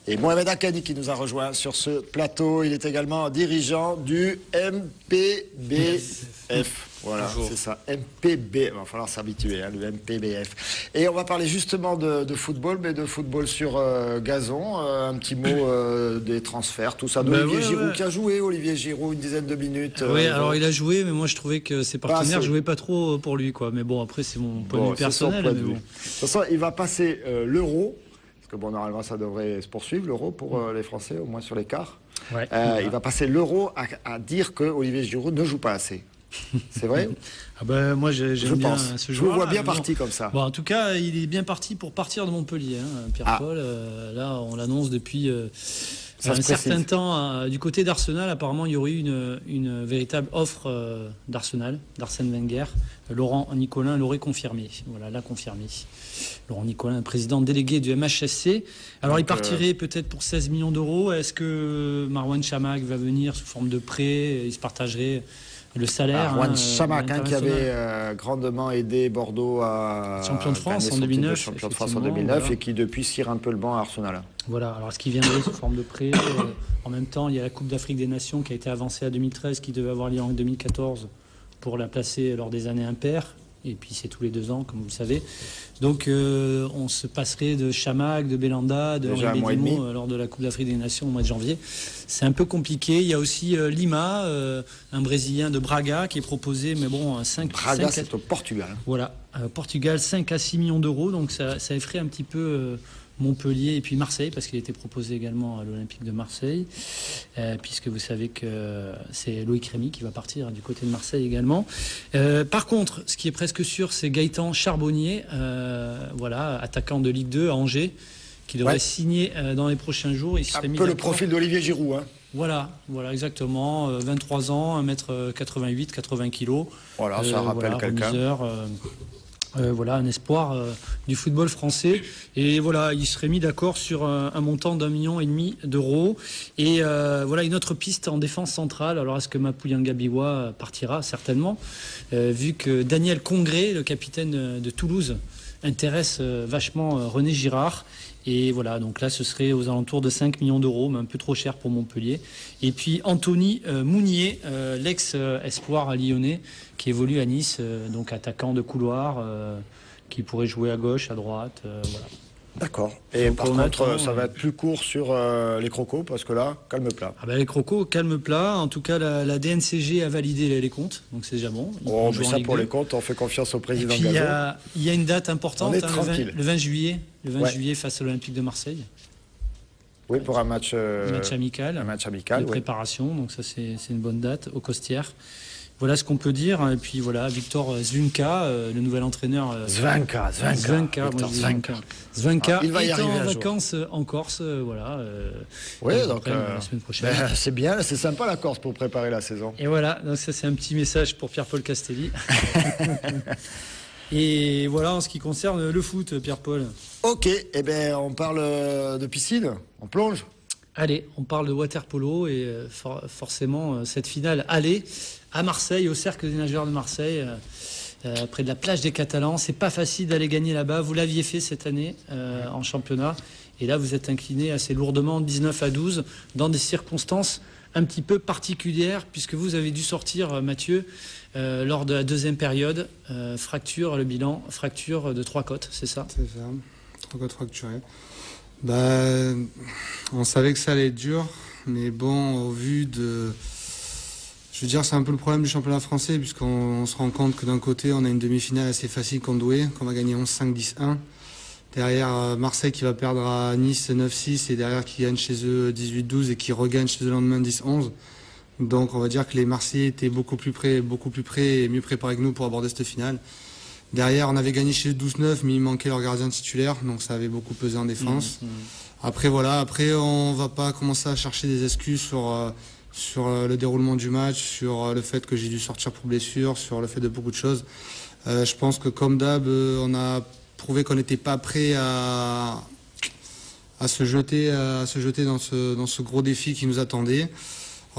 Et Mohamed Akani qui nous a rejoint sur ce plateau. Il est également dirigeant du MPBF. Voilà, c'est ça, MPB. Il va falloir s'habituer, hein, le MPBF. Et on va parler justement de football, mais de football sur gazon. Un petit mot des transferts, tout ça. Olivier Giroud qui a joué, Olivier Giroud, une dizaine de minutes. Oui, alors il a joué, mais moi je trouvais que ses partenaires jouaient pas trop pour lui, quoi. Mais bon, après c'est mon point de vue personnel. Mais bon. De toute façon, il va passer l'Euro. Parce que bon, normalement, ça devrait se poursuivre, l'Euro, pour les Français, au moins sur les quarts. Ouais. Il va passer l'Euro à dire que Olivier Giroud ne joue pas assez. C'est vrai? Ah ben, moi, j'aime bien ce joueur. Je le vois bien parti comme ça. Bon, en tout cas, il est bien parti pour partir de Montpellier, hein, Pierre-Paul. Là, on l'annonce depuis un certain temps. Du côté d'Arsenal, apparemment, il y aurait eu une véritable offre d'Arsenal, d'Arsène Wenger. Laurent Nicolin l'aurait confirmé. Voilà, l'a confirmé. Laurent Nicolin, président délégué du MHSC. Alors, donc, il partirait peut-être pour 16 millions d'euros. Est-ce que Marouane Chamakh va venir sous forme de prêt? Il se partagerait le salaire. Marouane Chamakh, qui avait grandement aidé Bordeaux à champion de France en 2009. Champion de France en 2009, voilà. Et qui depuis cire un peu le banc à Arsenal. Voilà, alors ce qui viendrait sous forme de prêt. En même temps, il y a la Coupe d'Afrique des Nations qui a été avancée à 2013, qui devait avoir lieu en 2014 pour la placer lors des années impaires. Et puis c'est tous les 2 ans, comme vous le savez. Donc on se passerait de Chamakh, de Belanda, de Henri Bédimo lors de la Coupe d'Afrique des Nations au mois de janvier. C'est un peu compliqué. Il y a aussi Lima, un Brésilien de Braga qui est proposé, mais bon, 5... Braga, c'est au Portugal. Voilà, Portugal, 5 à 6 millions d'euros. Donc ça effraie un petit peu Montpellier et puis Marseille, parce qu'il a été proposé également à l'Olympique de Marseille, puisque vous savez que c'est Loïc Rémy qui va partir du côté de Marseille également. Par contre, ce qui est presque sûr, c'est Gaëtan Charbonnier, voilà, attaquant de Ligue 2 à Angers, qui devrait signer dans les prochains jours. Il serait un peu le profil d'Olivier Giroud. Hein. Voilà, exactement. 23 ans, 1m88, 80 kg. Voilà, ça rappelle quelqu'un. Voilà, un espoir du football français. Et voilà, il serait mis d'accord sur un montant d'1,5 million d'euros. Et voilà, une autre piste en défense centrale. Alors, est-ce que Mapuyanga Biwa partira? Certainement. Vu que Daniel Congré, le capitaine de Toulouse, intéresse vachement René Girard. Et voilà, donc là, ce serait aux alentours de 5 millions d'euros, mais un peu trop cher pour Montpellier. Et puis Anthony Mounier, l'ex-espoir lyonnais, qui évolue à Nice, donc attaquant de couloir, qui pourrait jouer à gauche, à droite, voilà. D'accord. Et par contre, ça va être plus court sur les crocos, parce que là, calme plat. Ah ben, les crocos, calme plat. En tout cas, la DNCG a validé les comptes, donc c'est déjà bon. On fait ça pour les comptes, on fait confiance au président Gazon. Il y a une date importante, on est tranquille. Le 20 juillet. Le 20 juillet face à l'Olympique de Marseille. Oui, pour un match amical. Un match amical. De préparation, donc ça c'est une bonne date, au Costières. Voilà ce qu'on peut dire. Et puis voilà, Victor Zvunka, le nouvel entraîneur. Zvanka. Il va y arriver en vacances en Corse, voilà. Oui, donc la semaine prochaine. C'est bien, c'est sympa la Corse pour préparer la saison. Et voilà, donc ça c'est un petit message pour Pierre-Paul Castelli. Et voilà en ce qui concerne le foot, Pierre-Paul. Ok, eh ben on parle de piscine, on plonge. Allez, on parle de water-polo et forcément cette finale aller à Marseille, au Cercle des nageurs de Marseille, près de la plage des Catalans. C'est pas facile d'aller gagner là-bas. Vous l'aviez fait cette année en championnat. Et là, vous êtes incliné assez lourdement, 19 à 12, dans des circonstances un petit peu particulières, puisque vous avez dû sortir, Mathieu, lors de la deuxième période, le bilan, fracture de 3 côtes, c'est ça? C'est ça, 3 côtes fracturées. On savait que ça allait être dur, mais bon, au vu de... Je veux dire, c'est un peu le problème du championnat français, puisqu'on se rend compte que d'un côté, on a une demi-finale assez facile contre Douai, qu'on va gagner 11-5, 10-1. Derrière, Marseille qui va perdre à Nice 9-6, et derrière qui gagne chez eux 18-12 et qui regagne chez eux le lendemain 10-11. Donc on va dire que les Marseillais étaient beaucoup plus près et mieux préparés que nous pour aborder cette finale. Derrière, on avait gagné chez eux 12-9, mais il manquait leur gardien titulaire, donc ça avait beaucoup pesé en défense. Après, voilà, on va pas commencer à chercher des excuses sur le déroulement du match, sur le fait que j'ai dû sortir pour blessure, sur le fait de beaucoup de choses. Je pense que comme d'hab, on a prouvé qu'on n'était pas prêt à se jeter dans ce gros défi qui nous attendait.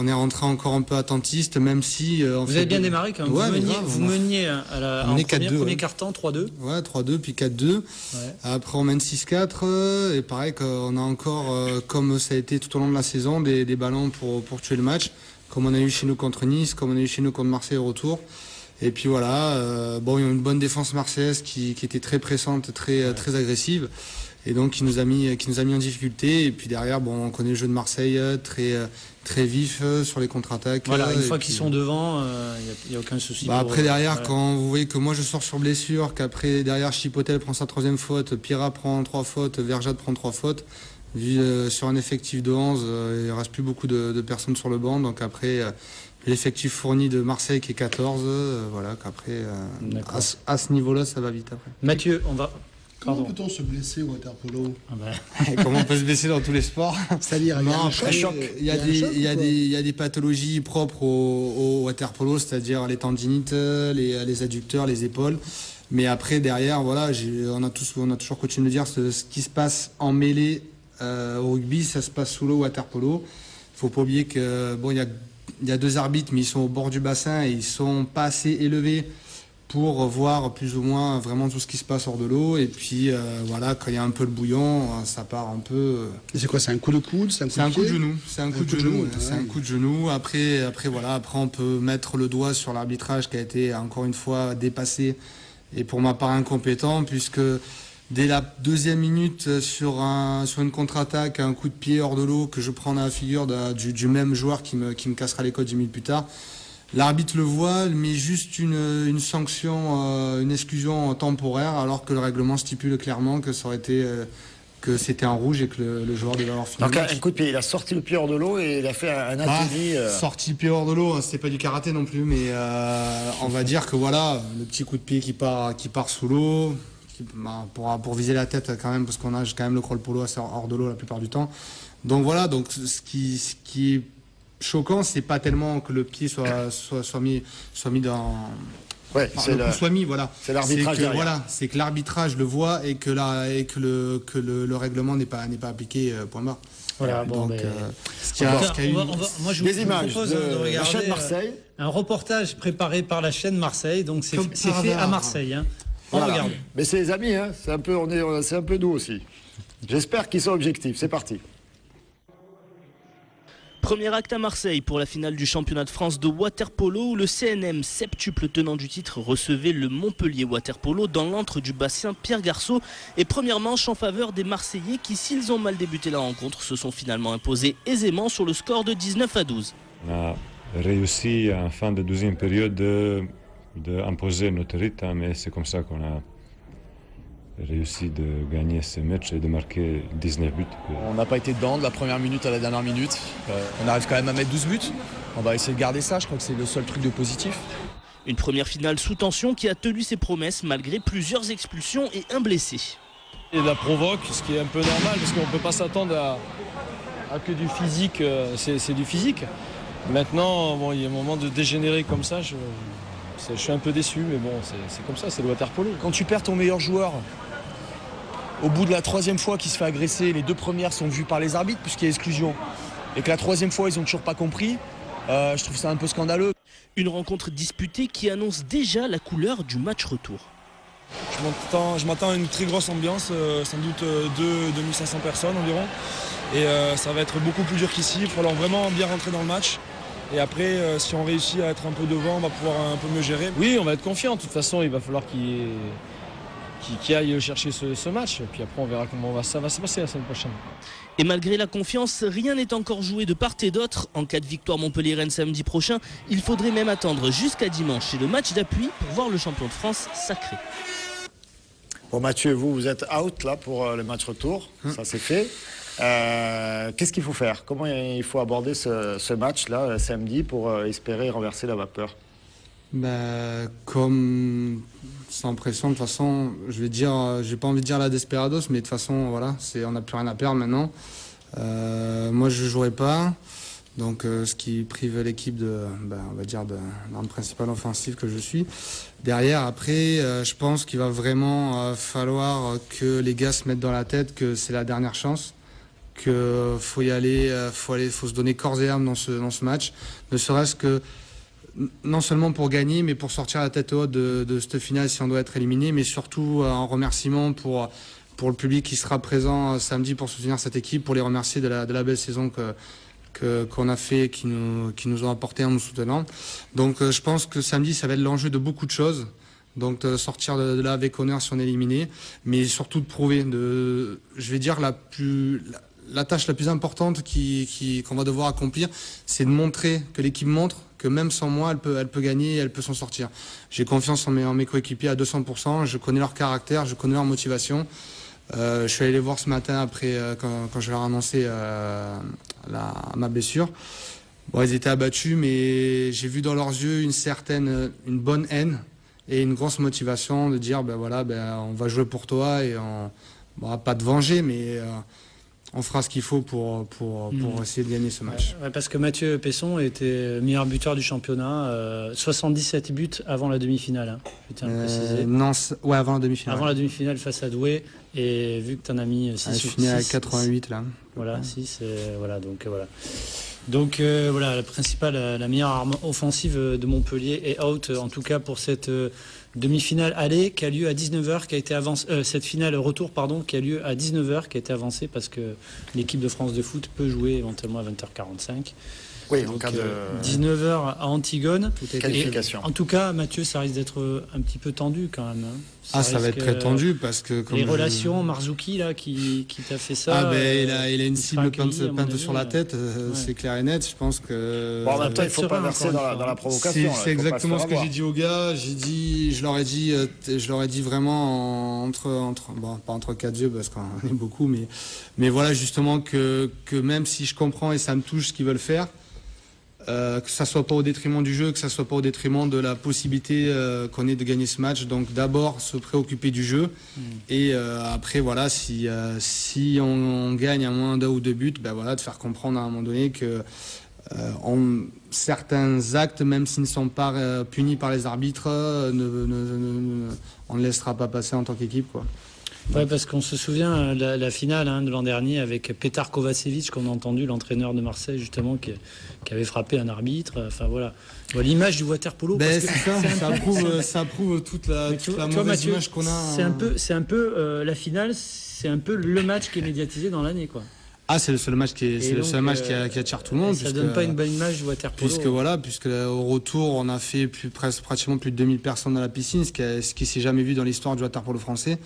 on est rentré encore un peu attentiste, même si... vous avez bien démarré quand même. Ouais, vous meniez en premier 4-2, carton, 3-2. Ouais, 3-2, puis 4-2. Ouais. Après, on mène 6-4. Et pareil, qu'on a encore, comme ça a été tout au long de la saison, des ballons pour tuer le match, comme on a eu chez nous contre Nice, comme on a eu chez nous contre Marseille au retour. Et puis voilà, bon, il y a une bonne défense marseillaise qui était très pressante, très agressive. Et donc qui nous a mis en difficulté. Et puis derrière, bon, on connaît le jeu de Marseille, très vif sur les contre-attaques. Voilà, une fois qu'ils sont devant, il n'y a aucun souci. Après derrière, quand vous voyez que moi je sors sur blessure, qu'après derrière Chipotel prend sa 3e faute, Pira prend 3 fautes, Verjade prend 3 fautes. Vu sur un effectif de 11, il ne reste plus beaucoup de personnes sur le banc. Donc après, l'effectif fourni de Marseille qui est 14, voilà, qu'après, à ce niveau-là, ça va vite après. Mathieu, on va... Comment peut-on se blesser au water-polo? Comment on peut se blesser dans tous les sports? C'est-à-dire, il y a des pathologies propres au water-polo, c'est-à-dire les tendinites, les adducteurs, les épaules. Mais après, derrière, voilà, on a toujours continué de dire ce qui se passe en mêlée au rugby, ça se passe sous l'eau au water-polo. Il faut pas oublier que bon, il y a 2 arbitres, mais ils sont au bord du bassin et ils sont pas assez élevés pour voir plus ou moins vraiment tout ce qui se passe hors de l'eau. Et puis voilà, quand il y a un peu le bouillon, ça part un peu. Et c'est quoi? C'est un coup de coude? C'est un coup de genou. C'est un coup de genou. C'est un coup de genou. Après voilà, après on peut mettre le doigt sur l'arbitrage qui a été encore une fois dépassé et pour ma part incompétent, puisque dès la 2e minute sur une contre-attaque, un coup de pied hors de l'eau que je prends dans la figure du même joueur qui me cassera les côtes 10 minutes plus tard. L'arbitre le voit, mais juste une sanction, une exclusion temporaire, alors que le règlement stipule clairement que ça aurait été que c'était un rouge et que le joueur devait avoir fini. Donc un coup de pied, il a sorti le pied hors de l'eau et il a fait un atterri. Sorti le pied hors de l'eau, hein, c'était pas du karaté non plus, mais on va dire que voilà, le petit coup de pied qui part sous l'eau, pour viser la tête quand même, parce qu'on a quand même le crawl polo hors de l'eau la plupart du temps. Donc voilà, donc ce qui est choquant, c'est pas tellement que le pied soit mis dans. Ouais, soit mis, voilà. C'est l'arbitrage derrière. Voilà, c'est que l'arbitrage le voit et que le règlement n'est pas appliqué, point barre. Voilà, bon, donc, moi je vous propose de regarder la chaîne Marseille. Un reportage préparé par la chaîne Marseille, donc c'est fait à Marseille. Hein. On regarde. Mais c'est les amis, hein. C'est un peu doux aussi. J'espère qu'ils sont objectifs. C'est parti. Premier acte à Marseille pour la finale du championnat de France de water-polo où le CNM, septuple tenant du titre, recevait le Montpellier water-polo dans l'antre du bassin Pierre Garceau. Et première manche en faveur des Marseillais qui, s'ils ont mal débuté la rencontre, se sont finalement imposés aisément sur le score de 19-12. On a réussi en fin de 12e période d'imposer notre rythme, mais c'est comme ça qu'on a réussi de gagner ce match et de marquer 19 buts. On n'a pas été dedans de la première minute à la dernière minute. On arrive quand même à mettre 12 buts. On va essayer de garder ça, je crois que c'est le seul truc de positif. Une première finale sous tension qui a tenu ses promesses malgré plusieurs expulsions et un blessé. Et la provoque, ce qui est un peu normal parce qu'on ne peut pas s'attendre à que du physique, c'est du physique. Maintenant, bon, il y a un moment de dégénérer comme ça, je suis un peu déçu, mais bon, c'est comme ça, c'est le water-polo. Quand tu perds ton meilleur joueur, au bout de la 3e fois qu'il se fait agresser, les 2 premières sont vues par les arbitres puisqu'il y a exclusion. Et que la 3e fois, ils n'ont toujours pas compris, je trouve ça un peu scandaleux. Une rencontre disputée qui annonce déjà la couleur du match retour. Je m'attends à une très grosse ambiance, sans doute 2500 personnes environ. Et ça va être beaucoup plus dur qu'ici, il va falloir vraiment bien rentrer dans le match. Et après, si on réussit à être un peu devant, on va pouvoir un peu mieux gérer. Oui, on va être confiant. De toute façon, il va falloir qu'il aille chercher ce match. Et puis après, on verra comment ça va se passer la semaine prochaine. Et malgré la confiance, rien n'est encore joué de part et d'autre. En cas de victoire Montpellier-Rennes samedi prochain, il faudrait même attendre jusqu'à dimanche et le match d'appui pour voir le champion de France sacré. Bon Mathieu, vous êtes out là pour le match retour. Ça c'est fait. Qu'est-ce qu'il faut faire? Comment il faut aborder ce match-là samedi pour espérer renverser la vapeur? Comme sans pression, de toute façon, j'ai pas envie de dire la desperados, mais de toute façon, voilà, on n'a plus rien à perdre maintenant. Moi, je jouerai pas, donc ce qui prive l'équipe on va dire, de l'arme principale offensive que je suis. Derrière, après, je pense qu'il va vraiment falloir que les gars se mettent dans la tête que c'est la dernière chance. que faut y aller, faut se donner corps et âme dans ce match, ne serait-ce que non seulement pour gagner, mais pour sortir la tête haute de cette finale si on doit être éliminé, mais surtout en remerciement pour le public qui sera présent samedi pour soutenir cette équipe, pour les remercier de la belle saison qu'on a fait, qui nous ont apporté en nous soutenant. Donc je pense que samedi, ça va être l'enjeu de beaucoup de choses. Donc de sortir de là avec honneur si on est éliminé, mais surtout de prouver, je vais dire la tâche la plus importante qu'on va devoir accomplir, c'est de montrer, que l'équipe montre que même sans moi, elle peut gagner, elle peut s'en sortir. J'ai confiance en mes coéquipiers à 200%, je connais leur caractère, je connais leur motivation. Je suis allé les voir ce matin après quand je leur ai annoncé ma blessure. Bon, ils étaient abattus, mais j'ai vu dans leurs yeux une bonne haine et une grosse motivation de dire on va jouer pour toi et on va pas te venger, mais on fera ce qu'il faut pour essayer de gagner ce match. Ouais, parce que Mathieu Pesson était meilleur buteur du championnat, 77 buts avant la demi-finale, hein, je tiens à le préciser. Non, avant la demi-finale. Avant la demi-finale face à Douai, et vu que tu en as mis 6 je finis à 88 là. Voilà, 6, voilà, donc voilà. Donc voilà, la meilleure arme offensive de Montpellier est out, en tout cas pour cette demi-finale aller qui a lieu à 19h, qui a été avancée, cette finale retour qui a lieu à 19h, qui a été avancée parce que l'équipe de France de foot peut jouer éventuellement à 20h45. Oui, donc, en cas de 19h à Antigone. Qualification. En tout cas, Mathieu, ça risque d'être un petit peu tendu quand même. Hein. Ça va être très tendu parce que les relations, Marzouki là, qui t'a fait ça. Il a une cible peinte sur la tête, c'est clair et net. Je pense que. Bon, en même temps, il ne faut pas verser dans la provocation. C'est exactement ce que j'ai dit aux gars. Je leur ai dit vraiment pas entre quatre yeux parce qu'on est beaucoup, mais voilà justement que même si je comprends et ça me touche ce qu'ils veulent faire. Que ça soit pas au détriment du jeu, que ça soit pas au détriment de la possibilité qu'on ait de gagner ce match. Donc d'abord se préoccuper du jeu et après voilà si on gagne à moins d'un ou deux buts, de faire comprendre à un moment donné que certains actes, même s'ils ne sont pas punis par les arbitres, on ne laissera pas passer en tant qu'équipe quoi. Ouais, parce qu'on se souvient la finale de l'an dernier avec Petar Kovacevic, qu'on a entendu, l'entraîneur de Marseille justement, qui avait frappé un arbitre. Enfin voilà, l'image du water-polo. Ça prouve toute la mauvaise image qu'on a. C'est un peu la finale, c'est un peu le match qui est médiatisé dans l'année, quoi. C'est le seul match qui attire tout le monde. Ça donne pas une bonne image du water-polo. Puisque au retour, on a fait pratiquement plus de 2000 personnes dans la piscine, ce qui s'est jamais vu dans l'histoire du water-polo français.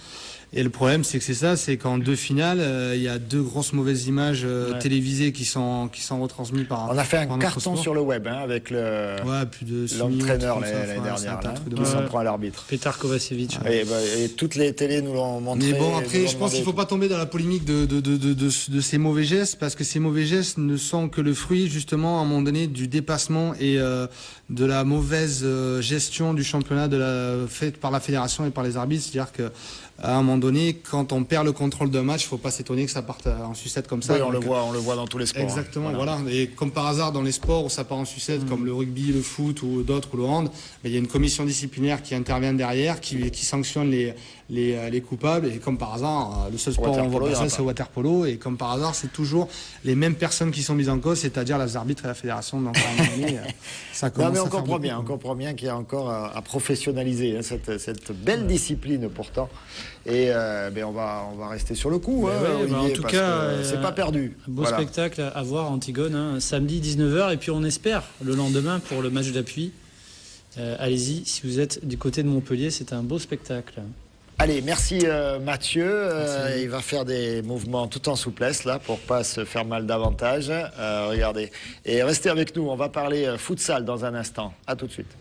Et le problème, c'est qu'en deux finales, il y a deux grosses mauvaises images télévisées qui sont retransmises par. On a fait un carton sur le web avec l'entraîneur l'année dernière qui s'en prend à l'arbitre. Petar Kovacevic. Et toutes les télés nous l'ont montré. Mais bon, après, je pense qu'il ne faut pas tomber dans la polémique de ces mauvais gestes, parce que ces mauvais gestes ne sont que le fruit, justement, à un moment donné, du dépassement et de la mauvaise gestion du championnat faite par la fédération et par les arbitres. C'est-à-dire que à un moment donné, quand on perd le contrôle d'un match, il ne faut pas s'étonner que ça parte en sucette comme ça. Oui, on le voit dans tous les sports. Exactement, voilà. Et comme par hasard, dans les sports où ça part en sucette, comme le rugby, le foot ou d'autres, ou le hand, il y a une commission disciplinaire qui intervient derrière, qui sanctionne les coupables. Et comme par hasard, le seul sport où on voit pas ça, c'est le water-polo. Et comme par hasard, c'est toujours les mêmes personnes qui sont mises en cause, c'est-à-dire les arbitres et la fédération. Donc, à un moment donné, ça commence on comprend bien qu'il y a encore à professionnaliser cette belle discipline pourtant. Et on va rester sur le coup, en tout cas, c'est pas perdu. Un beau spectacle à voir à Antigone, samedi 19h, et puis on espère le lendemain pour le match d'appui. Allez-y, si vous êtes du côté de Montpellier, c'est un beau spectacle. Allez, merci Mathieu. Il va faire des mouvements tout en souplesse là pour pas se faire mal davantage. Regardez. Et restez avec nous, on va parler futsal dans un instant. À tout de suite.